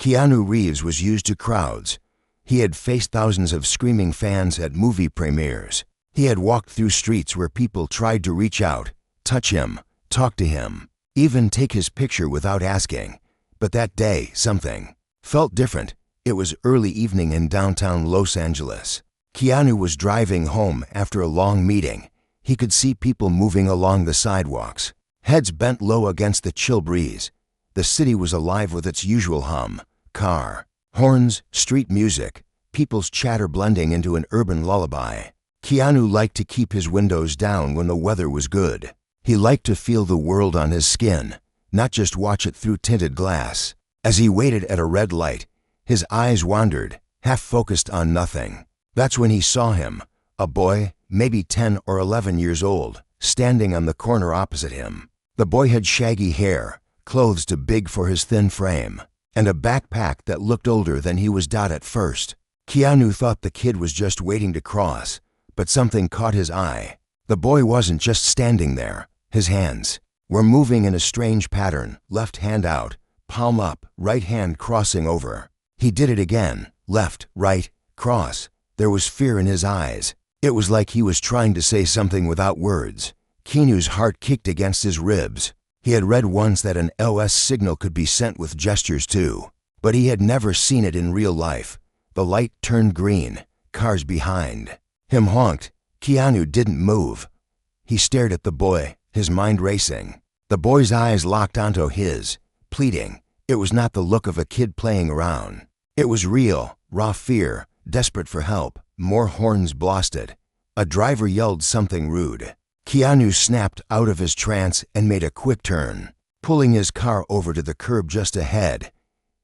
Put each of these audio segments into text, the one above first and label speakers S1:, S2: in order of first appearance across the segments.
S1: Keanu Reeves was used to crowds. He had faced thousands of screaming fans at movie premieres. He had walked through streets where people tried to reach out, touch him, talk to him, even take his picture without asking. But that day, something felt different. It was early evening in downtown Los Angeles. Keanu was driving home after a long meeting. He could see people moving along the sidewalks, heads bent low against the chill breeze. The city was alive with its usual hum, car, horns, street music, people's chatter blending into an urban lullaby. Keanu liked to keep his windows down when the weather was good. He liked to feel the world on his skin, not just watch it through tinted glass. As he waited at a red light, his eyes wandered, half focused on nothing. That's when he saw him, a boy, maybe 10 or 11 years old, standing on the corner opposite him. The boy had shaggy hair, clothes too big for his thin frame, and a backpack that looked older than he was at first. Keanu thought the kid was just waiting to cross, but something caught his eye. The boy wasn't just standing there. His hands were moving in a strange pattern, left hand out, palm up, right hand crossing over. He did it again, left, right, cross. There was fear in his eyes. It was like he was trying to say something without words. Keanu's heart kicked against his ribs. He had read once that an SOS signal could be sent with gestures too, but he had never seen it in real life. The light turned green. Cars behind him honked. Keanu didn't move. He stared at the boy, his mind racing. The boy's eyes locked onto his, pleading. It was not the look of a kid playing around. It was real, raw fear, desperate for help. More horns blasted. A driver yelled something rude. Keanu snapped out of his trance and made a quick turn, pulling his car over to the curb just ahead.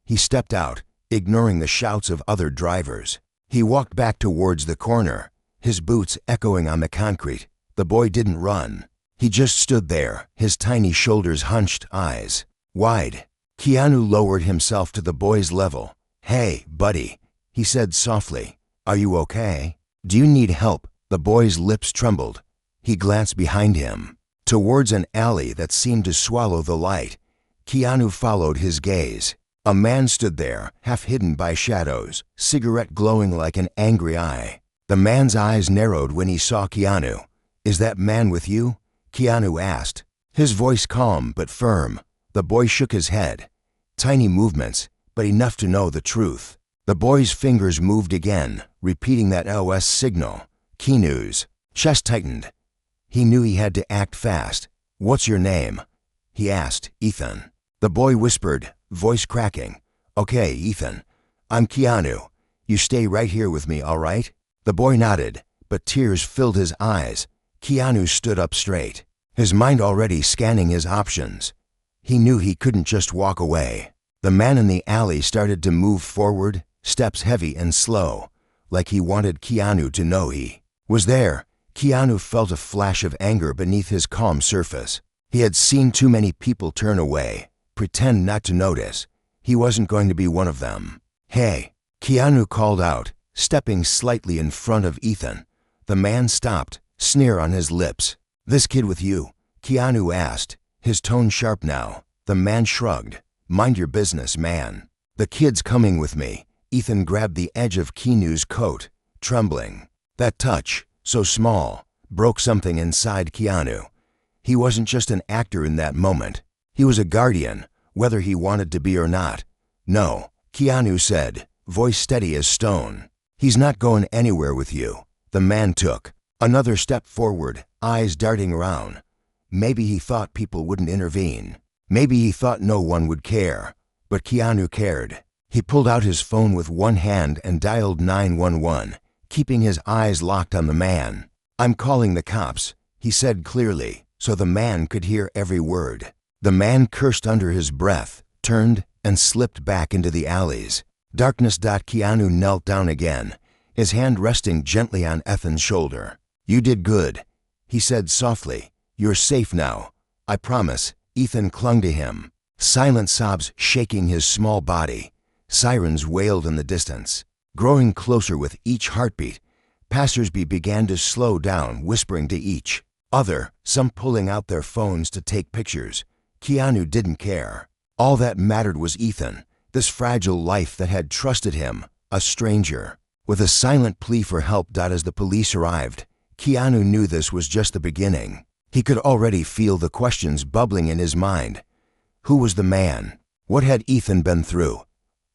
S1: He stepped out, ignoring the shouts of other drivers. He walked back towards the corner, his boots echoing on the concrete. The boy didn't run. He just stood there, his tiny shoulders hunched, eyes wide. Keanu lowered himself to the boy's level. "Hey, buddy," he said softly. "Are you okay? Do you need help?" The boy's lips trembled. He glanced behind him, towards an alley that seemed to swallow the light. Keanu followed his gaze. A man stood there, half hidden by shadows, cigarette glowing like an angry eye. The man's eyes narrowed when he saw Keanu. "Is that man with you?" Keanu asked, his voice calm but firm. The boy shook his head. Tiny movements, but enough to know the truth. The boy's fingers moved again, repeating that SOS signal. Keanu's chest tightened. He knew he had to act fast. "What's your name?" he asked. "Ethan." The boy whispered, voice cracking. "Okay, Ethan. I'm Keanu. You stay right here with me, all right?" The boy nodded, but tears filled his eyes. Keanu stood up straight, his mind already scanning his options. He knew he couldn't just walk away. The man in the alley started to move forward, steps heavy and slow, like he wanted Keanu to know he was there. Keanu felt a flash of anger beneath his calm surface. He had seen too many people turn away, pretend not to notice. He wasn't going to be one of them. "Hey," Keanu called out, stepping slightly in front of Ethan. The man stopped, sneer on his lips. "This kid with you?" Keanu asked, his tone sharp now. The man shrugged. "Mind your business, man." "The kid's coming with me." Ethan grabbed the edge of Keanu's coat, trembling. That touch, so small, broke something inside Keanu. He wasn't just an actor in that moment. He was a guardian, whether he wanted to be or not. "No," Keanu said, voice steady as stone. "He's not going anywhere with you." The man took another step forward, eyes darting around. Maybe he thought people wouldn't intervene. Maybe he thought no one would care. But Keanu cared. He pulled out his phone with one hand and dialed 911, keeping his eyes locked on the man. "I'm calling the cops," he said clearly, so the man could hear every word. The man cursed under his breath, turned, and slipped back into the alleys. Darkness. Keanu knelt down again, his hand resting gently on Ethan's shoulder. "You did good," he said softly. "You're safe now. I promise." Ethan clung to him, silent sobs shaking his small body. Sirens wailed in the distance, growing closer with each heartbeat. Passersby began to slow down, whispering to each other, some pulling out their phones to take pictures. Keanu didn't care. All that mattered was Ethan. This fragile life that had trusted him, a stranger. With a silent plea for help. As the police arrived, Keanu knew this was just the beginning. He could already feel the questions bubbling in his mind. Who was the man? What had Ethan been through?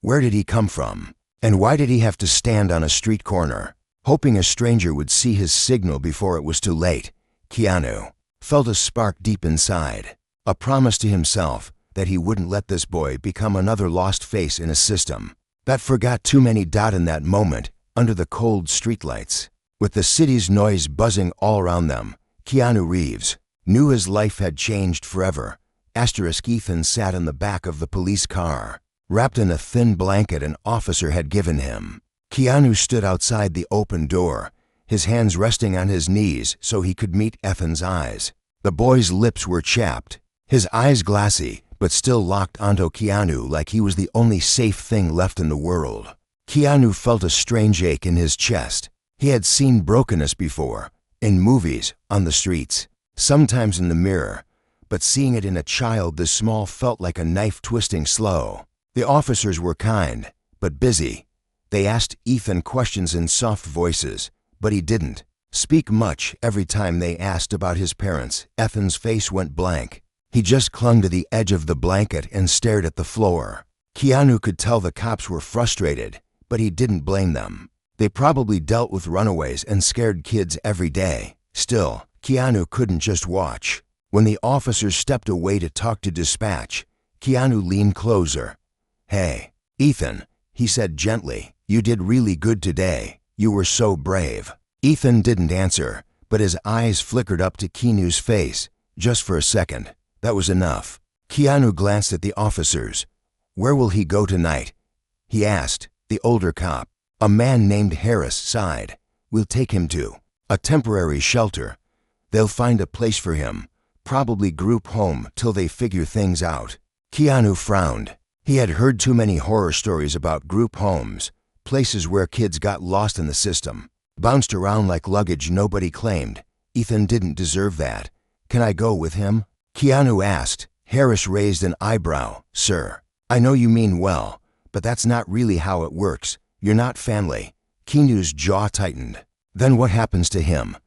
S1: Where did he come from? And why did he have to stand on a street corner, hoping a stranger would see his signal before it was too late? Keanu felt a spark deep inside, a promise to himself that he wouldn't let this boy become another lost face in a system that forgot too many. In that moment, under the cold streetlights, with the city's noise buzzing all around them, Keanu Reeves knew his life had changed forever. Ethan sat in the back of the police car, wrapped in a thin blanket an officer had given him. Keanu stood outside the open door, his hands resting on his knees so he could meet Ethan's eyes. The boy's lips were chapped, his eyes glassy, but still locked onto Keanu like he was the only safe thing left in the world. Keanu felt a strange ache in his chest. He had seen brokenness before, in movies, on the streets, sometimes in the mirror, but seeing it in a child this small felt like a knife twisting slow. The officers were kind, but busy. They asked Ethan questions in soft voices, but he didn't speak much. Every time they asked about his parents, Ethan's face went blank. He just clung to the edge of the blanket and stared at the floor. Keanu could tell the cops were frustrated, but he didn't blame them. They probably dealt with runaways and scared kids every day. Still, Keanu couldn't just watch. When the officers stepped away to talk to dispatch, Keanu leaned closer. "Hey, Ethan," he said gently, "you did really good today. You were so brave." Ethan didn't answer, but his eyes flickered up to Keanu's face, just for a second. That was enough. Keanu glanced at the officers. "Where will he go tonight?" he asked. The older cop, a man named Harris, sighed. "We'll take him to a temporary shelter. They'll find a place for him, probably group home till they figure things out." Keanu frowned. He had heard too many horror stories about group homes, places where kids got lost in the system, bounced around like luggage nobody claimed. Ethan didn't deserve that. "Can I go with him?" Keanu asked. Harris raised an eyebrow. "Sir, I know you mean well, but that's not really how it works. You're not family." Keanu's jaw tightened. "Then what happens to him?"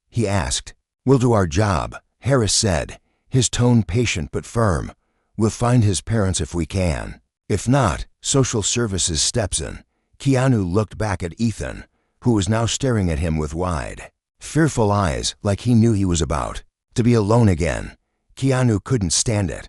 S1: he asked. "We'll do our job," Harris said, his tone patient but firm. "We'll find his parents if we can. If not, social services steps in." Keanu looked back at Ethan, who was now staring at him with wide, fearful eyes like he knew he was about to be alone again. Keanu couldn't stand it.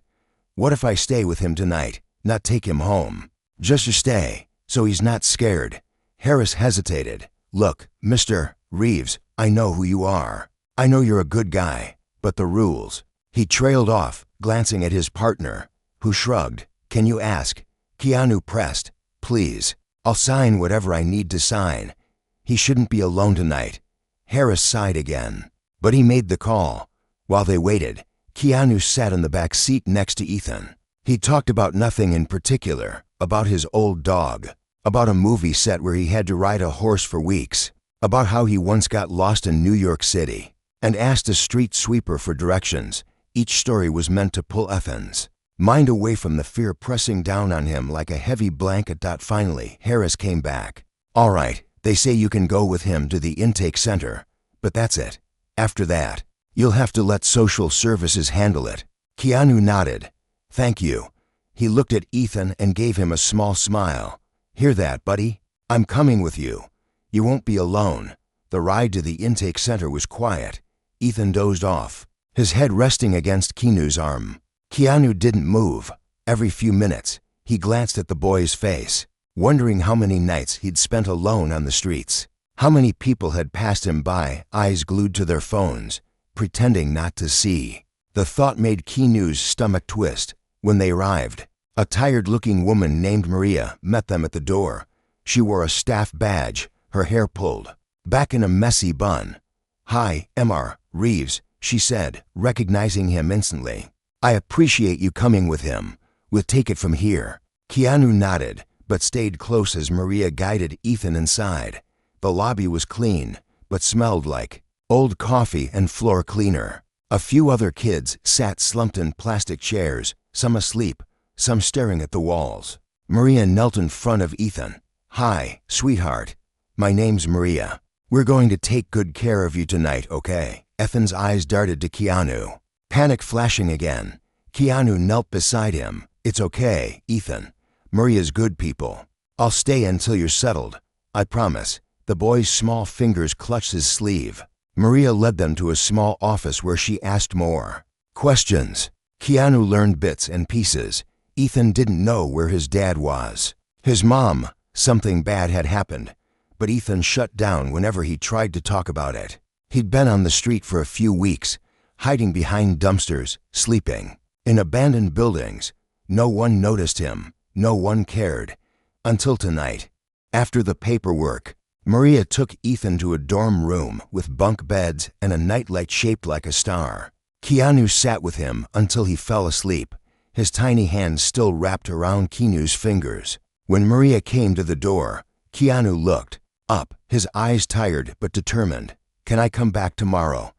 S1: "What if I stay with him tonight, not take him home? Just to stay, so he's not scared." Harris hesitated. "Look, Mr. Reeves, I know who you are. I know you're a good guy, but the rules." He trailed off, glancing at his partner, who shrugged. "Can you ask?" Keanu pressed. "Please, I'll sign whatever I need to sign. He shouldn't be alone tonight." Harris sighed again, but he made the call. While they waited, Keanu sat in the back seat next to Ethan. He talked about nothing in particular, about his old dog, about a movie set where he had to ride a horse for weeks, about how he once got lost in New York City and asked a street sweeper for directions. Each story was meant to pull Ethan's mind away from the fear pressing down on him like a heavy blanket. Finally, Harris came back. "All right, they say you can go with him to the intake center, but that's it. After that, you'll have to let social services handle it." Keanu nodded. "Thank you." He looked at Ethan and gave him a small smile. "Hear that, buddy? I'm coming with you. You won't be alone." The ride to the intake center was quiet. Ethan dozed off, his head resting against Keanu's arm. Keanu didn't move. Every few minutes, he glanced at the boy's face, wondering how many nights he'd spent alone on the streets. How many people had passed him by, eyes glued to their phones, pretending not to see. The thought made Keanu's stomach twist. When they arrived, a tired-looking woman named Maria met them at the door. She wore a staff badge, her hair pulled back in a messy bun. "Hi, Mr. Reeves," she said, recognizing him instantly. "I appreciate you coming with him. We'll take it from here." Keanu nodded, but stayed close as Maria guided Ethan inside. The lobby was clean, but smelled like old coffee and floor cleaner. A few other kids sat slumped in plastic chairs, some asleep, some staring at the walls. Maria knelt in front of Ethan. "Hi, sweetheart. My name's Maria. We're going to take good care of you tonight, okay?" Ethan's eyes darted to Keanu. Panic flashing again. Keanu knelt beside him. "It's okay, Ethan. Maria's good people. I'll stay until you're settled. I promise." The boy's small fingers clutched his sleeve. Maria led them to a small office where she asked more questions. Keanu learned bits and pieces. Ethan didn't know where his dad was. His mom, something bad had happened, but Ethan shut down whenever he tried to talk about it. He'd been on the street for a few weeks, hiding behind dumpsters, sleeping in abandoned buildings. No one noticed him. No one cared. Until tonight. After the paperwork, Maria took Ethan to a dorm room with bunk beds and a nightlight shaped like a star. Keanu sat with him until he fell asleep, his tiny hands still wrapped around Keanu's fingers. When Maria came to the door, Keanu looked up, his eyes tired but determined. "Can I come back tomorrow?"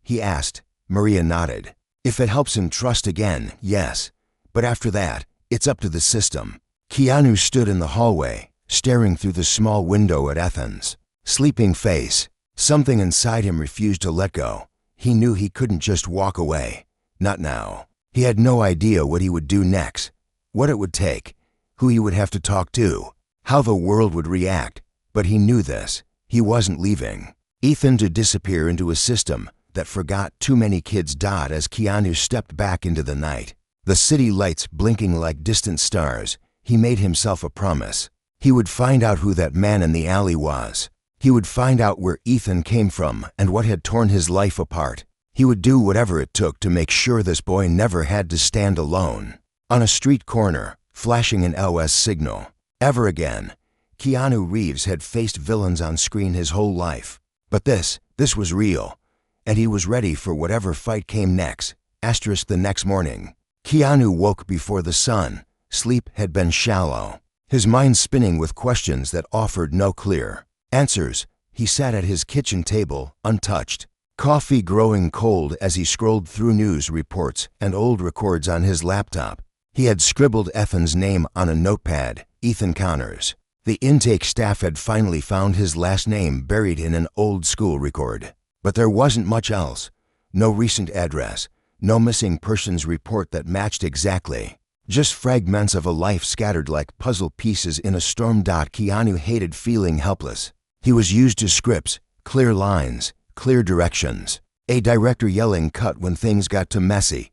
S1: he asked. Maria nodded. "If it helps him trust again, yes. But after that, it's up to the system." Keanu stood in the hallway, staring through the small window at Ethan's sleeping face. Something inside him refused to let go. He knew he couldn't just walk away. Not now. He had no idea what he would do next, what it would take, who he would have to talk to, how the world would react. But he knew this. He wasn't leaving Ethan to disappear into a system that forgot too many kids died. As Keanu stepped back into the night, the city lights blinking like distant stars, he made himself a promise. He would find out who that man in the alley was. He would find out where Ethan came from and what had torn his life apart. He would do whatever it took to make sure this boy never had to stand alone on a street corner, flashing an SOS signal. Ever again. Keanu Reeves had faced villains on screen his whole life. But this was real, and he was ready for whatever fight came next. The next morning, Keanu woke before the sun. Sleep had been shallow, his mind spinning with questions that offered no clear answers. He sat at his kitchen table, untouched, coffee growing cold as he scrolled through news reports and old records on his laptop. He had scribbled Ethan's name on a notepad, Ethan Connors. The intake staff had finally found his last name buried in an old school record. But there wasn't much else. No recent address, no missing persons report that matched exactly. Just fragments of a life scattered like puzzle pieces in a storm. Keanu hated feeling helpless. He was used to scripts, clear lines, clear directions. A director yelling cut when things got too messy.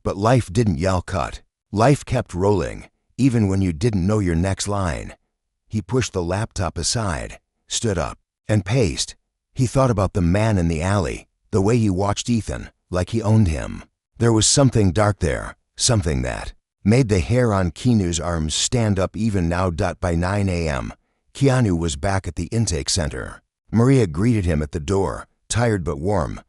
S1: But life didn't yell cut. Life kept rolling, even when you didn't know your next line. He pushed the laptop aside, stood up, and paced. He thought about the man in the alley, the way he watched Ethan, like he owned him. There was something dark there, something that made the hair on Keanu's arms stand up even now. By 9 a.m., Keanu was back at the intake center. Maria greeted him at the door, tired but warm.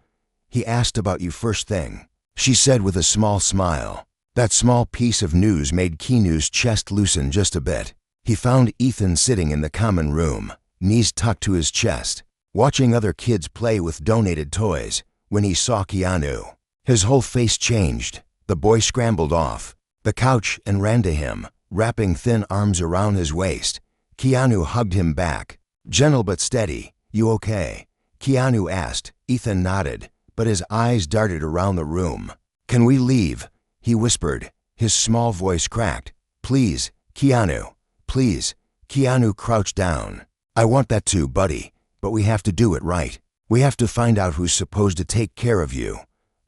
S1: "He asked about you first thing," she said with a small smile. That small piece of news made Keanu's chest loosen just a bit. He found Ethan sitting in the common room, knees tucked to his chest, watching other kids play with donated toys. When he saw Keanu, his whole face changed. The boy scrambled off the couch and ran to him, wrapping thin arms around his waist. Keanu hugged him back. "Gentle but steady. You okay?" Keanu asked. Ethan nodded, but his eyes darted around the room. "Can we leave?" he whispered. His small voice cracked. "Please, Keanu, please." Keanu crouched down. "I want that too, buddy, but we have to do it right. We have to find out who's supposed to take care of you.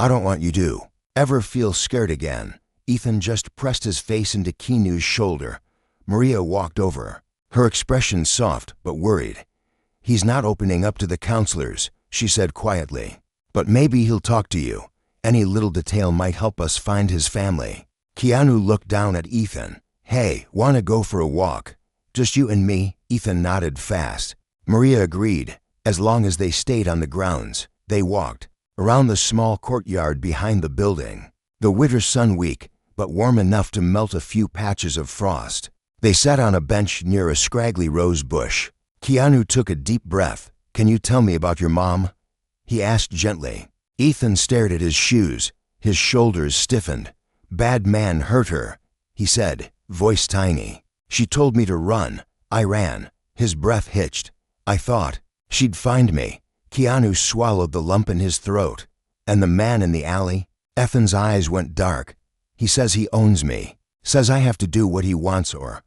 S1: I don't want you to ever feel scared again." Ethan just pressed his face into Keanu's shoulder. Maria walked over, her expression soft but worried. "He's not opening up to the counselors," she said quietly. "But maybe he'll talk to you. Any little detail might help us find his family." Keanu looked down at Ethan. "Hey, wanna go for a walk? Just you and me?" Ethan nodded fast. Maria agreed. As long as they stayed on the grounds, they walked around the small courtyard behind the building. The winter sun weak, but warm enough to melt a few patches of frost. They sat on a bench near a scraggly rose bush. Keanu took a deep breath. "Can you tell me about your mom?" he asked gently. Ethan stared at his shoes. His shoulders stiffened. "Bad man hurt her," he said, voice tiny. She told me to run. I ran. His breath hitched. I thought she'd find me. Keanu swallowed the lump in his throat. And the man in the alley? Ethan's eyes went dark. He says he owns me. Says I have to do what he wants or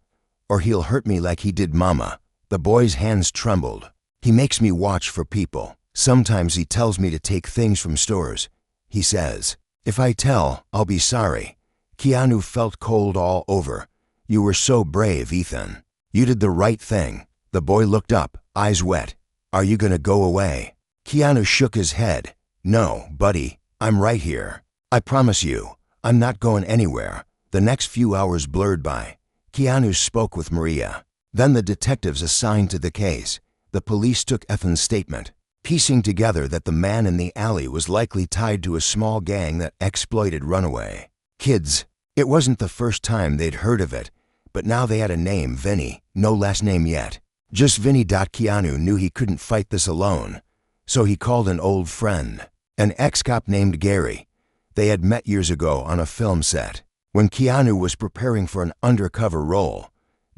S1: he'll hurt me like he did Mama. The boy's hands trembled. He makes me watch for people. Sometimes he tells me to take things from stores. He says, if I tell, I'll be sorry. Keanu felt cold all over. You were so brave, Ethan. You did the right thing. The boy looked up, eyes wet. Are you gonna go away? Keanu shook his head. No, buddy, I'm right here. I promise you, I'm not going anywhere. The next few hours blurred by. Keanu spoke with Maria. Then the detectives assigned to the case. The police took Ethan's statement, piecing together that the man in the alley was likely tied to a small gang that exploited runaway kids. It wasn't the first time they'd heard of it, but now they had a name, Vinny, no last name yet. Just Vinny. Keanu knew he couldn't fight this alone, so he called an old friend, an ex-cop named Gary. They had met years ago on a film set. When Keanu was preparing for an undercover role,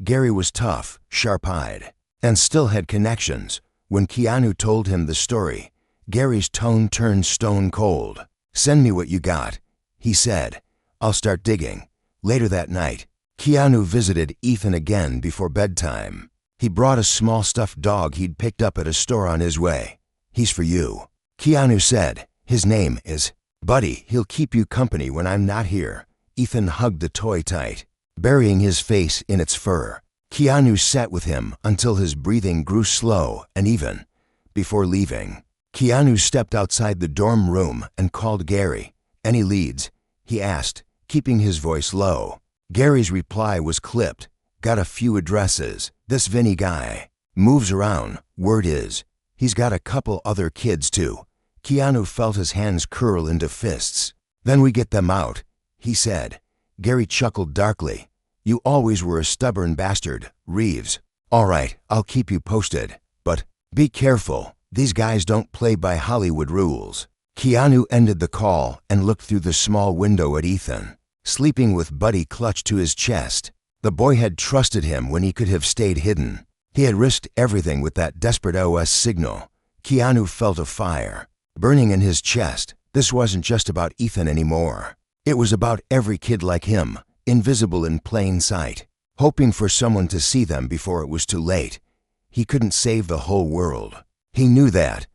S1: Gary was tough, sharp-eyed, and still had connections. When Keanu told him the story, Gary's tone turned stone cold. Send me what you got, he said. I'll start digging. Later that night, Keanu visited Ethan again before bedtime. He brought a small stuffed dog he'd picked up at a store on his way. He's for you, Keanu said. His name is Buddy. He'll keep you company when I'm not here. Ethan hugged the toy tight, burying his face in its fur. Keanu sat with him until his breathing grew slow and even. Before leaving, Keanu stepped outside the dorm room and called Gary. Any leads? He asked, keeping his voice low. Gary's reply was clipped. Got a few addresses. This Vinny guy moves around. Word is, he's got a couple other kids too. Keanu felt his hands curl into fists. Then we get them out, he said. Gary chuckled darkly. You always were a stubborn bastard, Reeves. All right, I'll keep you posted. But be careful. These guys don't play by Hollywood rules. Keanu ended the call and looked through the small window at Ethan, sleeping with Buddy clutched to his chest. The boy had trusted him when he could have stayed hidden. He had risked everything with that desperate SOS signal. Keanu felt a fire burning in his chest. This wasn't just about Ethan anymore. It was about every kid like him, invisible in plain sight, hoping for someone to see them before it was too late. He couldn't save the whole world. He knew that,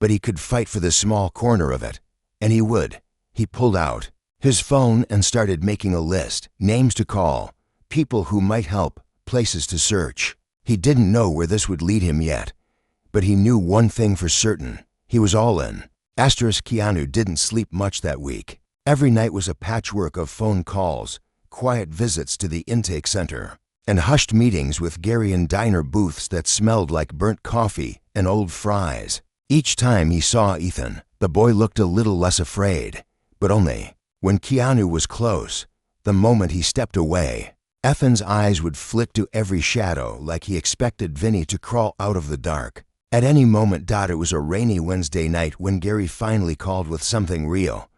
S1: but he could fight for the small corner of it, and he would. He pulled out his phone and started making a list, names to call, people who might help, places to search. He didn't know where this would lead him yet, but he knew one thing for certain. He was all in. Keanu didn't sleep much that week. Every night was a patchwork of phone calls, quiet visits to the intake center, and hushed meetings with Gary in diner booths that smelled like burnt coffee and old fries. Each time he saw Ethan, the boy looked a little less afraid, but only when Keanu was close. The moment he stepped away, Ethan's eyes would flick to every shadow like he expected Vinny to crawl out of the dark. At any moment. It was a rainy Wednesday night when Gary finally called with something real.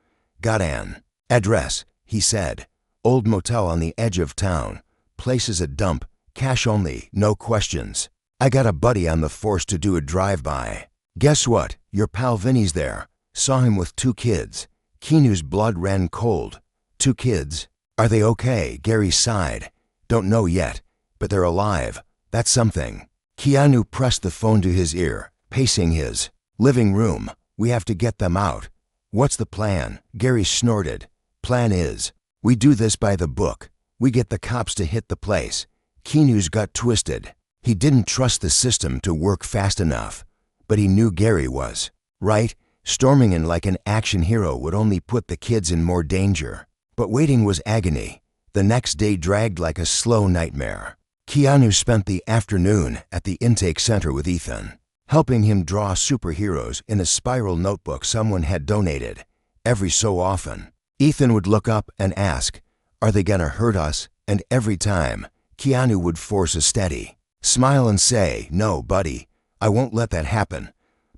S1: Got an address, he said. Old motel on the edge of town. Place is a dump. Cash only, no questions. I got a buddy on the force to do a drive-by. Guess what? Your pal Vinny's there. Saw him with 2 kids. Keanu's blood ran cold. 2 kids? Are they okay? Gary sighed. Don't know yet, but they're alive. That's something. Keanu pressed the phone to his ear, pacing his living room. We have to get them out. What's the plan? Gary snorted. Plan is, we do this by the book. We get the cops to hit the place. Keanu's gut twisted. He didn't trust the system to work fast enough, but he knew Gary was right. Storming in like an action hero would only put the kids in more danger. But waiting was agony. The next day dragged like a slow nightmare. Keanu spent the afternoon at the intake center with Ethan, helping him draw superheroes in a spiral notebook someone had donated. Every so often, Ethan would look up and ask, "Are they gonna hurt us?" And every time, Keanu would force a steady smile and say, "No, buddy, I won't let that happen."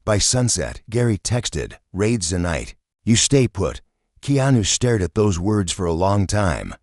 S1: By sunset, Gary texted, "Raids tonight. You stay put." Keanu stared at those words for a long time.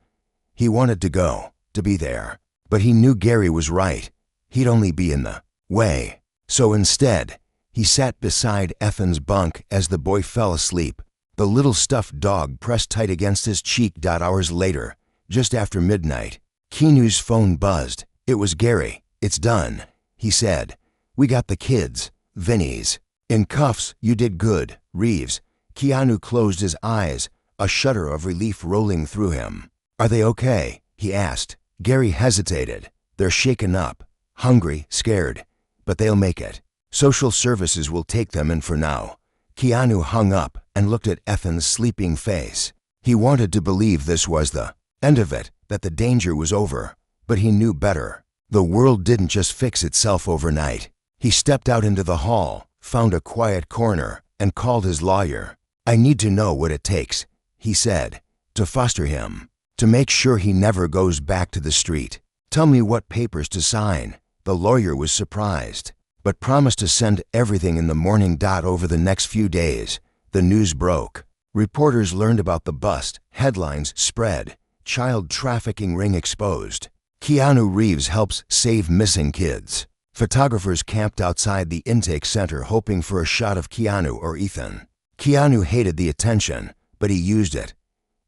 S1: He wanted to go, to be there, But he knew Gary was right. He'd only be in the way. So instead, he sat beside Ethan's bunk as the boy fell asleep, the little stuffed dog pressed tight against his cheek. Hours later, just after midnight, Keanu's phone buzzed. It was Gary. "It's done," he said. "We got the kids. Vinny's in cuffs. You did good, Reeves." Keanu closed his eyes, a shudder of relief rolling through him. "Are they okay?" he asked. Gary hesitated. "They're shaken up, hungry, scared, but they'll make it. Social services will take them in for now." Keanu hung up and looked at Ethan's sleeping face. He wanted to believe this was the end of it, that the danger was over, but he knew better. The world didn't just fix itself overnight. He stepped out into the hall, found a quiet corner, and called his lawyer. "I need to know what it takes," he said, "to foster him, to make sure he never goes back to the street. Tell me what papers to sign." The lawyer was surprised, but promised to send everything in the morning. Over the next few days, the news broke. Reporters learned about the bust, headlines spread, child trafficking ring exposed. Keanu Reeves helps save missing kids. Photographers camped outside the intake center hoping for a shot of Keanu or Ethan. Keanu hated the attention, but he used it.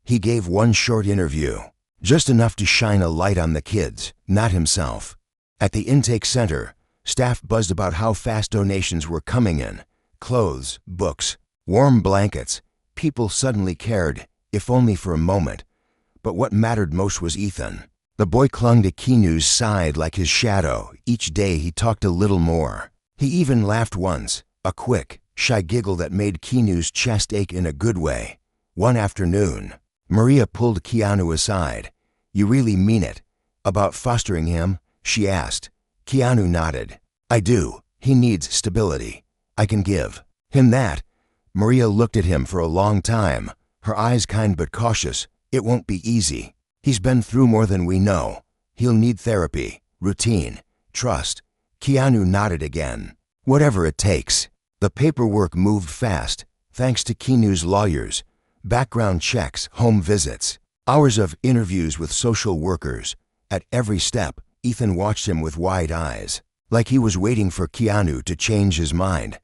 S1: He gave one short interview, just enough to shine a light on the kids, not himself. At the intake center, staff buzzed about how fast donations were coming in. Clothes, books, warm blankets. People suddenly cared, if only for a moment. But what mattered most was Ethan. The boy clung to Keanu's side like his shadow. Each day he talked a little more. He even laughed once, a quick, shy giggle that made Keanu's chest ache in a good way. One afternoon, Maria pulled Keanu aside. "You really mean it about fostering him?" she asked. Keanu nodded. "I do. He needs stability. I can give him that." Maria looked at him for a long time, her eyes kind but cautious. "It won't be easy. He's been through more than we know. He'll need therapy, routine, trust." Keanu nodded again. "Whatever it takes." The paperwork moved fast, thanks to Keanu's lawyers. Background checks, home visits, hours of interviews with social workers. At every step, Ethan watched him with wide eyes, like he was waiting for Keanu to change his mind.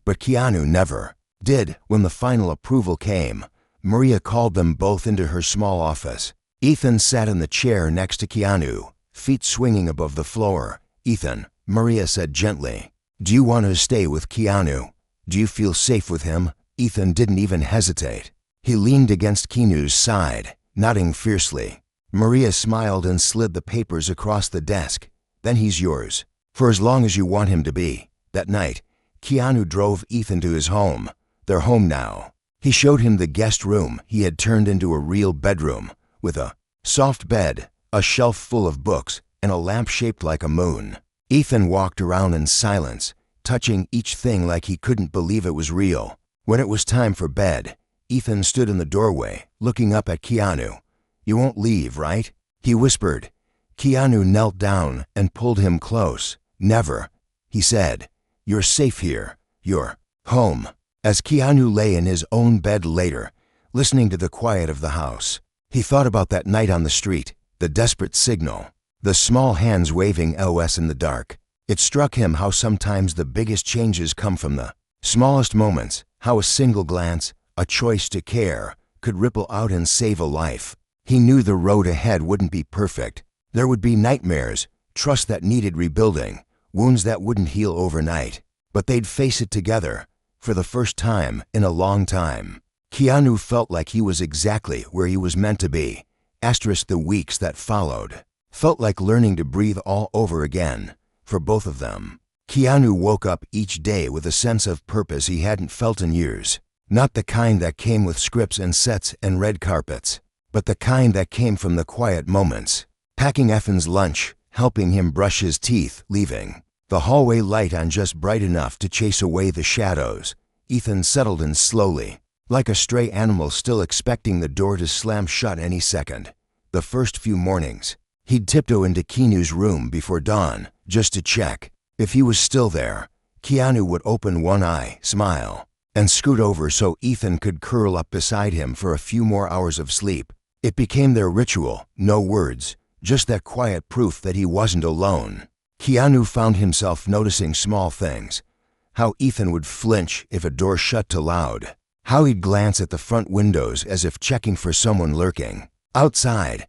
S1: But Keanu never did. When the final approval came, Maria called them both into her small office. Ethan sat in the chair next to Keanu, feet swinging above the floor. "Ethan," Maria said gently, "do you want to stay with Keanu? Do you feel safe with him?" Ethan didn't even hesitate. He leaned against Keanu's side, nodding fiercely. Maria smiled and slid the papers across the desk. "Then he's yours, for as long as you want him to be." That night, Keanu drove Ethan to his home. Their home now. He showed him the guest room he had turned into a real bedroom, with a soft bed, a shelf full of books, and a lamp shaped like a moon. Ethan walked around in silence, touching each thing like he couldn't believe it was real. When it was time for bed, Ethan stood in the doorway, looking up at Keanu. "You won't leave, right?" he whispered. Keanu knelt down and pulled him close. "Never," he said. "You're safe here. You're home." As Keanu lay in his own bed later, listening to the quiet of the house, he thought about that night on the street, the desperate signal, the small hands waving SOS in the dark. It struck him how sometimes the biggest changes come from the smallest moments, how a single glance, a choice to care, could ripple out and save a life. He knew the road ahead wouldn't be perfect. There would be nightmares, trust that needed rebuilding, wounds that wouldn't heal overnight. But they'd face it together, for the first time in a long time. Keanu felt like he was exactly where he was meant to be. The weeks that followed felt like learning to breathe all over again, for both of them. Keanu woke up each day with a sense of purpose he hadn't felt in years. Not the kind that came with scripts and sets and red carpets, but the kind that came from the quiet moments. Packing Ethan's lunch, helping him brush his teeth, leaving the hallway light on just bright enough to chase away the shadows. Ethan settled in slowly, like a stray animal still expecting the door to slam shut any second. The first few mornings, he'd tiptoe into Keanu's room before dawn, just to check. If he was still there, Keanu would open one eye, smile, and scoot over so Ethan could curl up beside him for a few more hours of sleep. It became their ritual, no words, just that quiet proof that he wasn't alone. Keanu found himself noticing small things. How Ethan would flinch if a door shut too loud. How he'd glance at the front windows as if checking for someone lurking. Outside,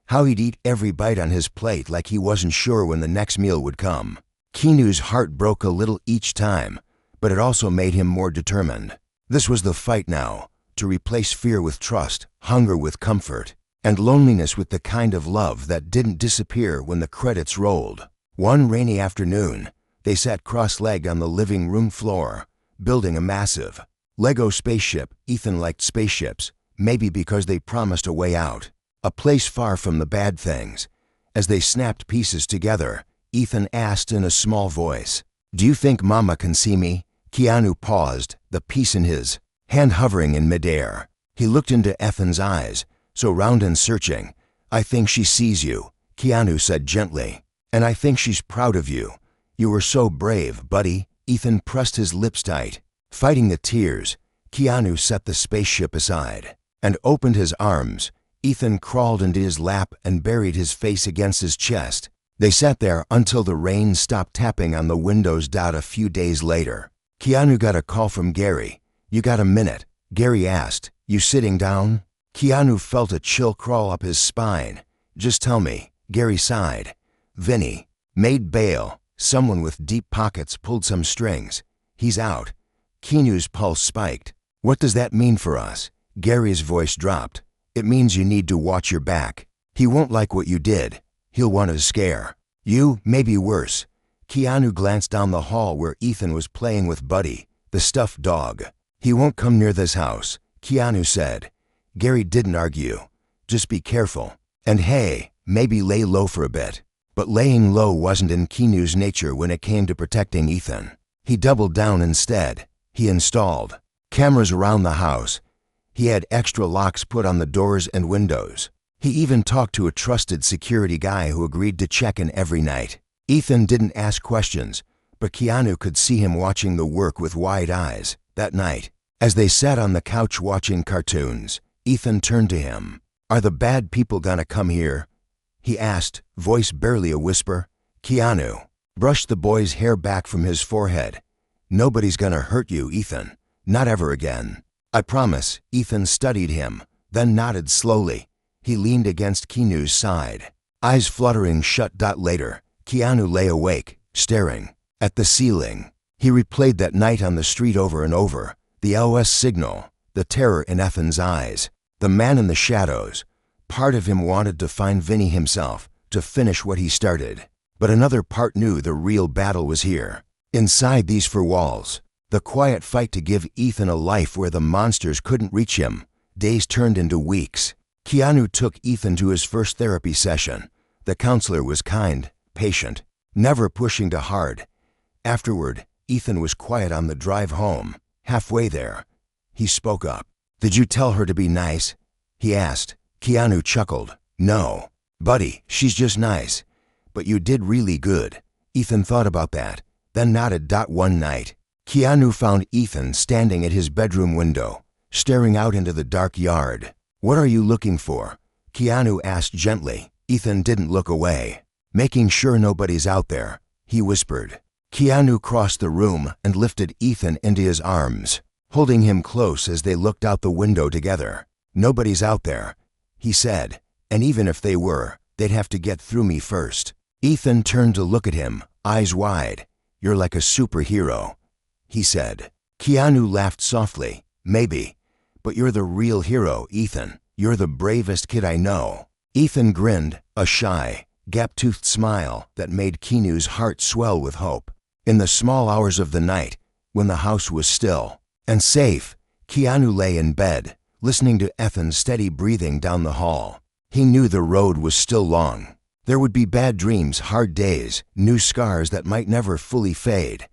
S1: how he'd eat every bite on his plate like he wasn't sure when the next meal would come. Keanu's heart broke a little each time, but it also made him more determined. This was the fight now, to replace fear with trust, hunger with comfort, and loneliness with the kind of love that didn't disappear when the credits rolled. One rainy afternoon, they sat cross-legged on the living room floor, building a massive Lego spaceship. Ethan liked spaceships, maybe because they promised a way out, a place far from the bad things. As they snapped pieces together, Ethan asked in a small voice, "Do you think Mama can see me?" Keanu paused, the piece in his hand hovering in midair. He looked into Ethan's eyes, so round and searching. "I think she sees you," Keanu said gently. "And I think she's proud of you. You were so brave, buddy." Ethan pressed his lips tight. Fighting the tears, Keanu set the spaceship aside and opened his arms. Ethan crawled into his lap and buried his face against his chest. They sat there until the rain stopped tapping on the windows. A few days later, Keanu got a call from Gary. "You got a minute?" Gary asked. "You sitting down?" Keanu felt a chill crawl up his spine. "Just tell me," Gary sighed. "Vinny made bail. Someone with deep pockets pulled some strings. He's out." Keanu's pulse spiked. "What does that mean for us?" Gary's voice dropped. "It means you need to watch your back. He won't like what you did. He'll want to scare you, maybe worse." Keanu glanced down the hall where Ethan was playing with Buddy, the stuffed dog. "He won't come near this house," Keanu said. Gary didn't argue. "Just be careful. And hey, maybe lay low for a bit." But laying low wasn't in Keanu's nature when it came to protecting Ethan. He doubled down instead. He installed cameras around the house. He had extra locks put on the doors and windows. He even talked to a trusted security guy who agreed to check in every night. Ethan didn't ask questions, but Keanu could see him watching the work with wide eyes. That night, as they sat on the couch watching cartoons, Ethan turned to him. "Are the bad people gonna come here?" he asked, voice barely a whisper. Keanu brushed the boy's hair back from his forehead. "Nobody's gonna hurt you, Ethan. Not ever again. I promise." Ethan studied him, then nodded slowly. He leaned against Keanu's side, eyes fluttering shut. Later, Keanu lay awake, staring at the ceiling. He replayed that night on the street over and over. The SOS signal, the terror in Ethan's eyes, the man in the shadows. Part of him wanted to find Vinny himself, to finish what he started. But another part knew the real battle was here, inside these four walls. The quiet fight to give Ethan a life where the monsters couldn't reach him. Days turned into weeks. Keanu took Ethan to his first therapy session. The counselor was kind, patient, never pushing too hard. Afterward, Ethan was quiet on the drive home. Halfway there, he spoke up. "Did you tell her to be nice?" he asked. Keanu chuckled. "No, buddy, she's just nice. But you did really good." Ethan thought about that, then nodded. One night, Keanu found Ethan standing at his bedroom window, staring out into the dark yard. "What are you looking for?" Keanu asked gently. Ethan didn't look away. "Making sure nobody's out there," he whispered. Keanu crossed the room and lifted Ethan into his arms, holding him close as they looked out the window together. "Nobody's out there," he said, "and even if they were, they'd have to get through me first." Ethan turned to look at him, eyes wide. "You're like a superhero," he said. Keanu laughed softly. "Maybe, but you're the real hero, Ethan. You're the bravest kid I know." Ethan grinned, a shy, gap-toothed smile that made Keanu's heart swell with hope. In the small hours of the night, when the house was still and safe, Keanu lay in bed, listening to Ethan's steady breathing down the hall. He knew the road was still long. There would be bad dreams, hard days, new scars that might never fully fade.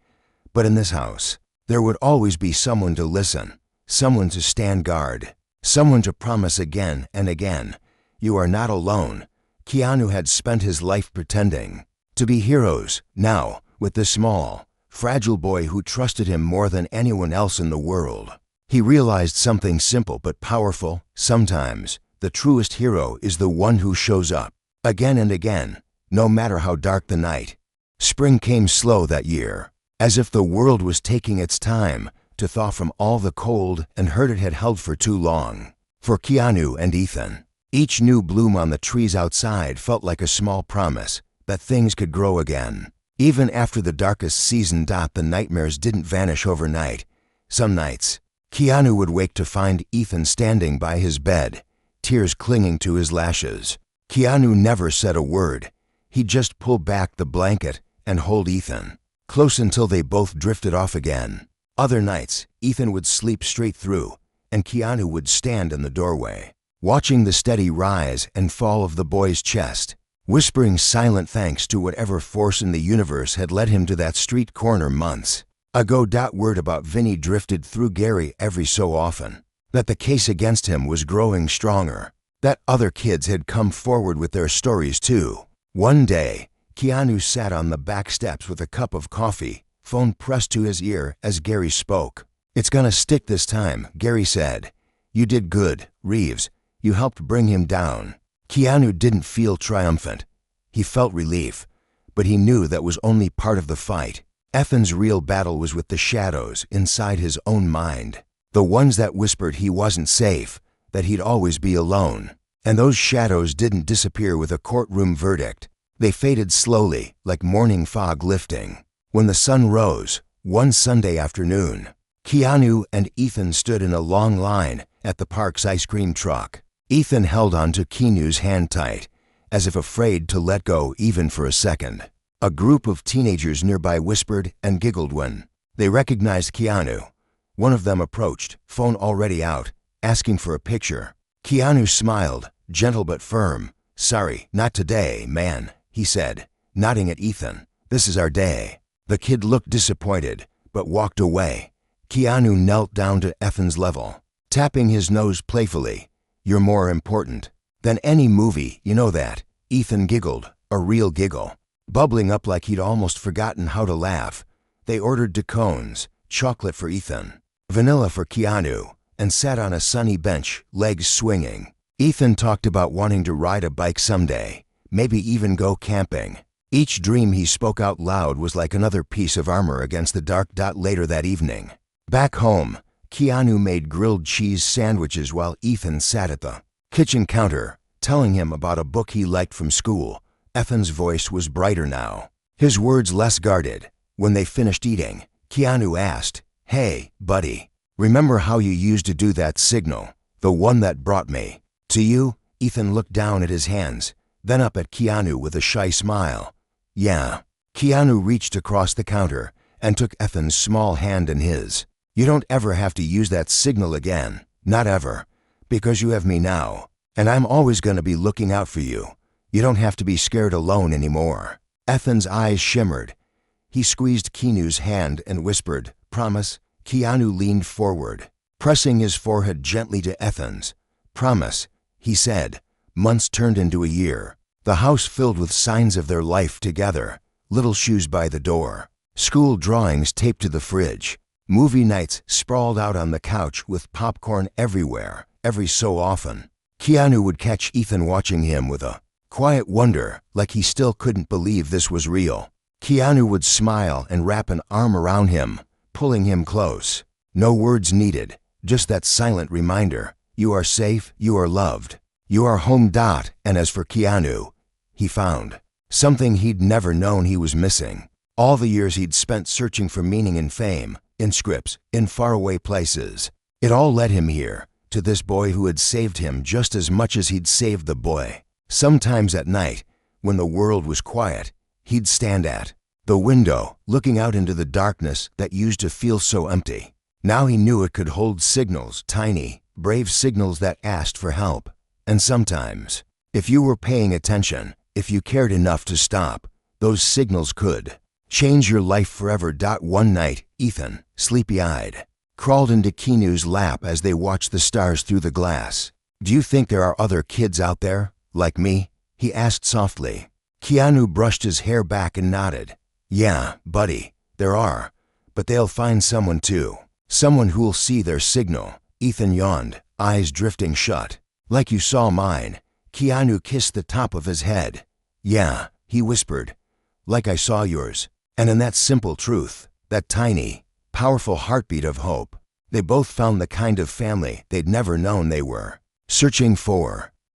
S1: But in this house, there would always be someone to listen, someone to stand guard, someone to promise again and again, "You are not alone." Keanu had spent his life pretending to be heroes. Now, with the small, fragile boy who trusted him more than anyone else in the world, he realized something simple but powerful. Sometimes, the truest hero is the one who shows up. again and again, no matter how dark the night. Spring came slow that year, as if the world was taking its time to thaw from all the cold and hurt it had held for too long. For Keanu and Ethan, each new bloom on the trees outside felt like a small promise that things could grow again. Even after the darkest season, the nightmares didn't vanish overnight. Some nights, Keanu would wake to find Ethan standing by his bed, tears clinging to his lashes. Keanu never said a word. He'd just pull back the blanket and hold Ethan close until they both drifted off again. Other nights, Ethan would sleep straight through, and Keanu would stand in the doorway, watching the steady rise and fall of the boy's chest, whispering silent thanks to whatever force in the universe had led him to that street corner months ago. Word about Vinny drifted through Gary every so often, that the case against him was growing stronger, that other kids had come forward with their stories too. One day, Keanu sat on the back steps with a cup of coffee, phone pressed to his ear as Gary spoke. "It's gonna stick this time," Gary said. "You did good, Reeves. You helped bring him down." Keanu didn't feel triumphant. He felt relief, but he knew that was only part of the fight. Ethan's real battle was with the shadows inside his own mind, the ones that whispered he wasn't safe, that he'd always be alone. And those shadows didn't disappear with a courtroom verdict. They faded slowly, like morning fog lifting. When the sun rose, one Sunday afternoon, Keanu and Ethan stood in a long line at the park's ice cream truck. Ethan held on to Keanu's hand tight, as if afraid to let go even for a second. A group of teenagers nearby whispered and giggled when they recognized Keanu. One of them approached, phone already out, asking for a picture. Keanu smiled, gentle but firm. "Sorry, not today, man," he said, nodding at Ethan. "This is our day." The kid looked disappointed, but walked away. Keanu knelt down to Ethan's level, tapping his nose playfully. "You're more important than any movie, you know that." Ethan giggled, a real giggle, bubbling up like he'd almost forgotten how to laugh. They ordered cones, chocolate for Ethan, vanilla for Keanu, and sat on a sunny bench, legs swinging. Ethan talked about wanting to ride a bike someday, maybe even go camping. Each dream he spoke out loud was like another piece of armor against the dark. Later that evening, back home, Keanu made grilled cheese sandwiches while Ethan sat at the kitchen counter, telling him about a book he liked from school. Ethan's voice was brighter now, his words less guarded. When they finished eating, Keanu asked, "Hey, buddy, remember how you used to do that signal, the one that brought me to you?" Ethan looked down at his hands, then up at Keanu with a shy smile. "Yeah." Keanu reached across the counter and took Ethan's small hand in his. "You don't ever have to use that signal again, not ever, because you have me now, and I'm always going to be looking out for you. You don't have to be scared alone anymore." Ethan's eyes shimmered. He squeezed Keanu's hand and whispered, "Promise?" Keanu leaned forward, pressing his forehead gently to Ethan's. "Promise," he said. Months turned into a year. The house filled with signs of their life together. Little shoes by the door, school drawings taped to the fridge, movie nights sprawled out on the couch with popcorn everywhere. Every so often, Keanu would catch Ethan watching him with a quiet wonder, like he still couldn't believe this was real. Keanu would smile and wrap an arm around him, pulling him close. No words needed, just that silent reminder. You are safe, you are loved, you are home. And as for Keanu, he found something he'd never known he was missing. All the years he'd spent searching for meaning in fame, in scripts, in faraway places. It all led him here, to this boy who had saved him just as much as he'd saved the boy. Sometimes at night, when the world was quiet, he'd stand at the window, looking out into the darkness that used to feel so empty. Now he knew it could hold signals, tiny, brave signals that asked for help. And sometimes, if you were paying attention, if you cared enough to stop, those signals could change your life forever. One night, Ethan, sleepy-eyed, crawled into Keanu's lap as they watched the stars through the glass. "Do you think there are other kids out there, like me?" he asked softly. Keanu brushed his hair back and nodded. "Yeah, buddy, there are, but they'll find someone too. Someone who'll see their signal." Ethan yawned, eyes drifting shut. "Like you saw mine." Keanu kissed the top of his head. "Yeah," he whispered, "like I saw yours." And in that simple truth, that tiny, powerful heartbeat of hope, they both found the kind of family they'd never known they were searching for.